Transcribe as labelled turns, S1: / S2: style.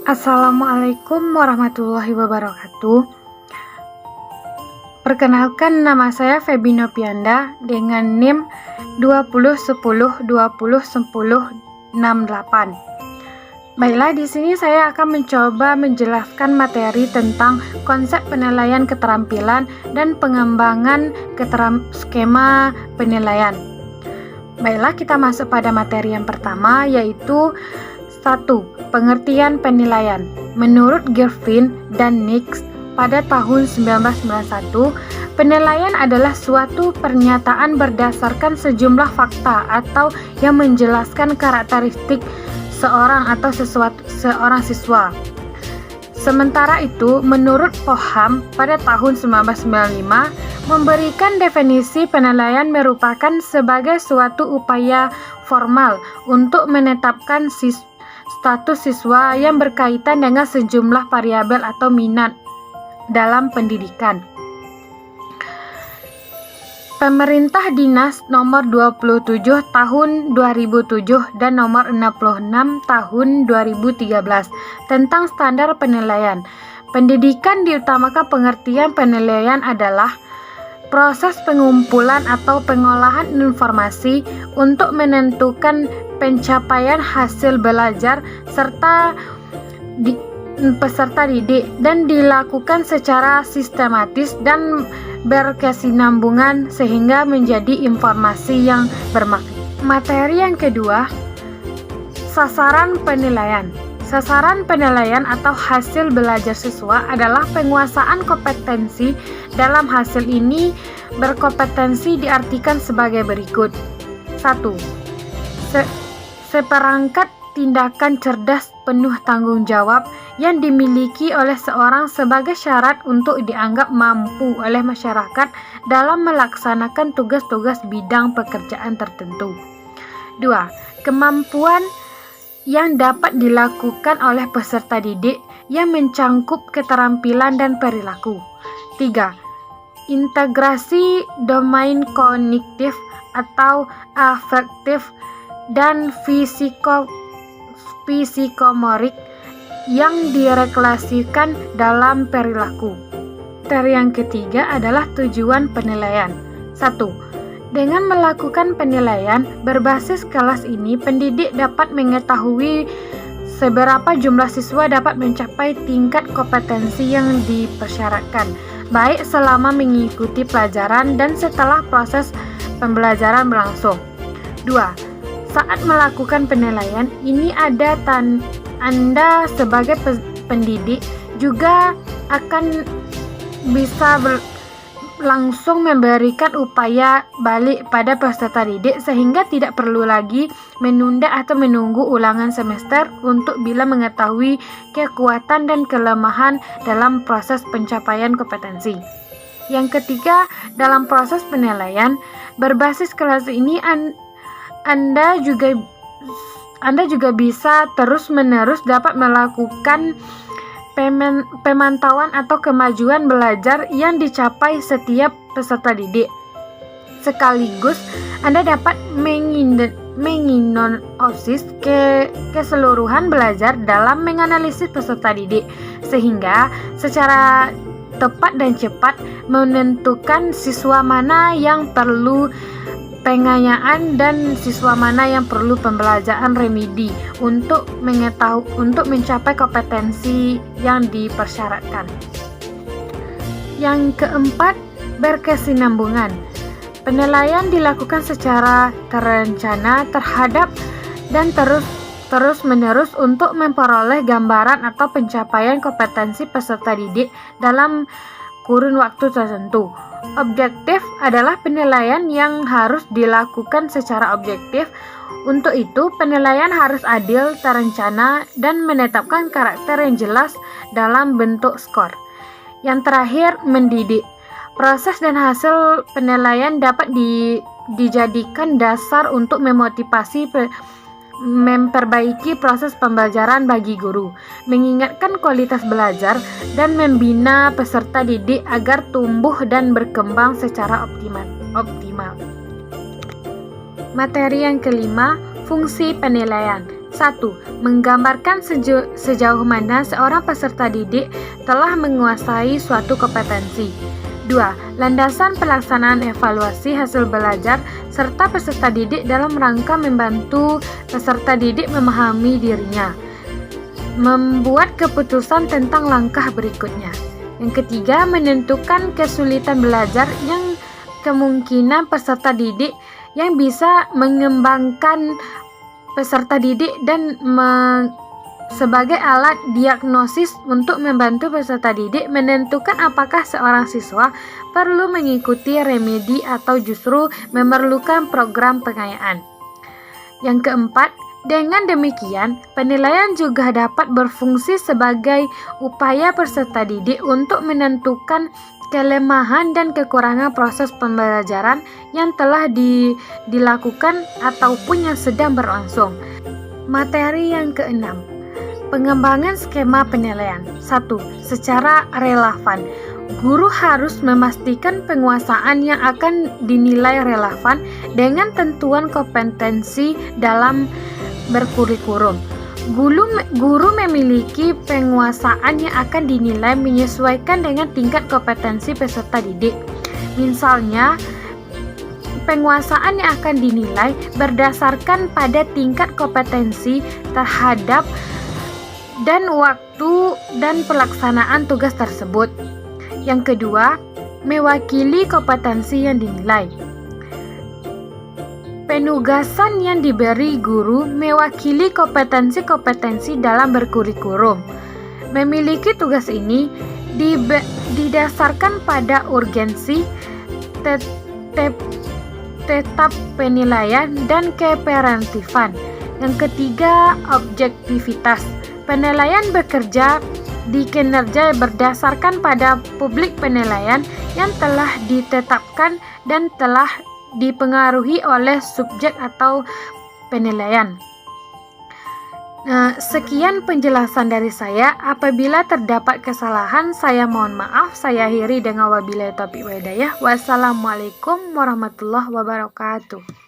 S1: Assalamualaikum warahmatullahi wabarakatuh. Perkenalkan, nama saya Febi Nopianda dengan NIM 2010201068. Baiklah, di sini saya akan mencoba menjelaskan materi tentang konsep penilaian keterampilan dan pengembangan skema penilaian. Baiklah, kita masuk pada materi yang pertama, yaitu 1. Pengertian penilaian. Menurut Girvin dan Nix pada tahun 1991, penilaian adalah suatu pernyataan berdasarkan sejumlah fakta atau yang menjelaskan karakteristik seorang atau seorang siswa. Sementara itu, menurut Poham pada tahun 1995, memberikan definisi penilaian merupakan sebagai suatu upaya formal untuk menetapkan status siswa yang berkaitan dengan sejumlah variabel atau minat dalam pendidikan. Pemerintah Dinas nomor 27 tahun 2007 dan nomor 66 tahun 2013 tentang standar penilaian. Pendidikan diutamakan pengertian penilaian adalah proses pengumpulan atau pengolahan informasi untuk menentukan pencapaian hasil belajar peserta didik dan dilakukan secara sistematis dan berkesinambungan sehingga menjadi informasi yang bermakna. Materi yang kedua, sasaran penilaian. Sasaran penilaian atau hasil belajar siswa adalah penguasaan kompetensi. Dalam hasil ini, berkompetensi diartikan sebagai berikut. 1. Seperangkat tindakan cerdas penuh tanggung jawab yang dimiliki oleh seorang sebagai syarat untuk dianggap mampu oleh masyarakat dalam melaksanakan tugas-tugas bidang pekerjaan tertentu. 2. Kemampuan yang dapat dilakukan oleh peserta didik yang mencangkup keterampilan dan perilaku. 3. Integrasi domain kognitif atau afektif dan psikomotorik yang direfleksikan dalam perilaku. Materi yang ketiga adalah tujuan penilaian. 1. Dengan melakukan penilaian berbasis kelas ini, pendidik dapat mengetahui seberapa jumlah siswa dapat mencapai tingkat kompetensi yang dipersyaratkan, baik selama mengikuti pelajaran dan setelah proses pembelajaran berlangsung. 2. Saat melakukan penilaian ini Anda sebagai pendidik juga akan bisa langsung memberikan upaya balik pada peserta didik sehingga tidak perlu lagi menunda atau menunggu ulangan semester untuk bila mengetahui kekuatan dan kelemahan dalam proses pencapaian kompetensi. Yang ketiga, dalam proses penilaian berbasis kelas ini Anda juga bisa terus-menerus dapat melakukan pemantauan atau kemajuan belajar yang dicapai setiap peserta didik. Sekaligus, Anda dapat menganalisis keseluruhan belajar dalam menganalisis peserta didik, sehingga secara tepat dan cepat menentukan siswa mana yang perlu pengayaan dan siswa mana yang perlu pembelajaran remedi untuk mencapai kompetensi yang dipersyaratkan. Yang keempat, berkesinambungan. Penilaian dilakukan secara terencana terhadap dan terus-menerus untuk memperoleh gambaran atau pencapaian kompetensi peserta didik dalam kurun waktu tertentu. Objektif adalah penilaian yang harus dilakukan secara objektif. Untuk itu, penilaian harus adil, terencana, dan menetapkan karakter yang jelas dalam bentuk skor. Yang terakhir, mendidik. Proses dan hasil penilaian dapat dijadikan dasar untuk memotivasi memperbaiki proses pembelajaran bagi guru, mengingatkan kualitas belajar, dan membina peserta didik agar tumbuh dan berkembang secara optimal. Materi yang kelima, fungsi penilaian. 1. Menggambarkan sejauh mana seorang peserta didik telah menguasai suatu kompetensi. 2. Landasan pelaksanaan evaluasi hasil belajar serta peserta didik dalam rangka membantu peserta didik memahami dirinya. Membuat keputusan tentang langkah berikutnya. Yang ketiga, menentukan kesulitan belajar yang kemungkinan peserta didik yang bisa mengembangkan peserta didik dan sebagai alat diagnosis untuk membantu peserta didik menentukan apakah seorang siswa perlu mengikuti remedi atau justru memerlukan program pengayaan. Yang keempat, dengan demikian, penilaian juga dapat berfungsi sebagai upaya peserta didik untuk menentukan kelemahan dan kekurangan proses pembelajaran yang telah dilakukan ataupun yang sedang berlangsung. Materi yang keenam, pengembangan skema penilaian. 1. Secara relevan. Guru harus memastikan penguasaan yang akan dinilai relevan dengan tentuan kompetensi dalam berkurikulum. Guru memiliki penguasaan yang akan dinilai menyesuaikan dengan tingkat kompetensi peserta didik. Misalnya, penguasaan yang akan dinilai berdasarkan pada tingkat kompetensi terhadap dan waktu dan pelaksanaan tugas tersebut. Yang kedua, mewakili kompetensi yang dinilai. Penugasan yang diberi guru mewakili kompetensi-kompetensi dalam berkurikulum. Memiliki tugas ini didasarkan pada urgensi, tetap penilaian, dan kepreventifan. Yang ketiga, objektivitas. Penilaian bekerja di kinerja berdasarkan pada publik penilaian yang telah ditetapkan dan telah dipengaruhi oleh subjek atau penilaian. Sekian penjelasan dari saya. Apabila terdapat kesalahan, saya mohon maaf. Saya akhiri dengan wabillahi taufiq wal hidayah. Wassalamualaikum warahmatullahi wabarakatuh.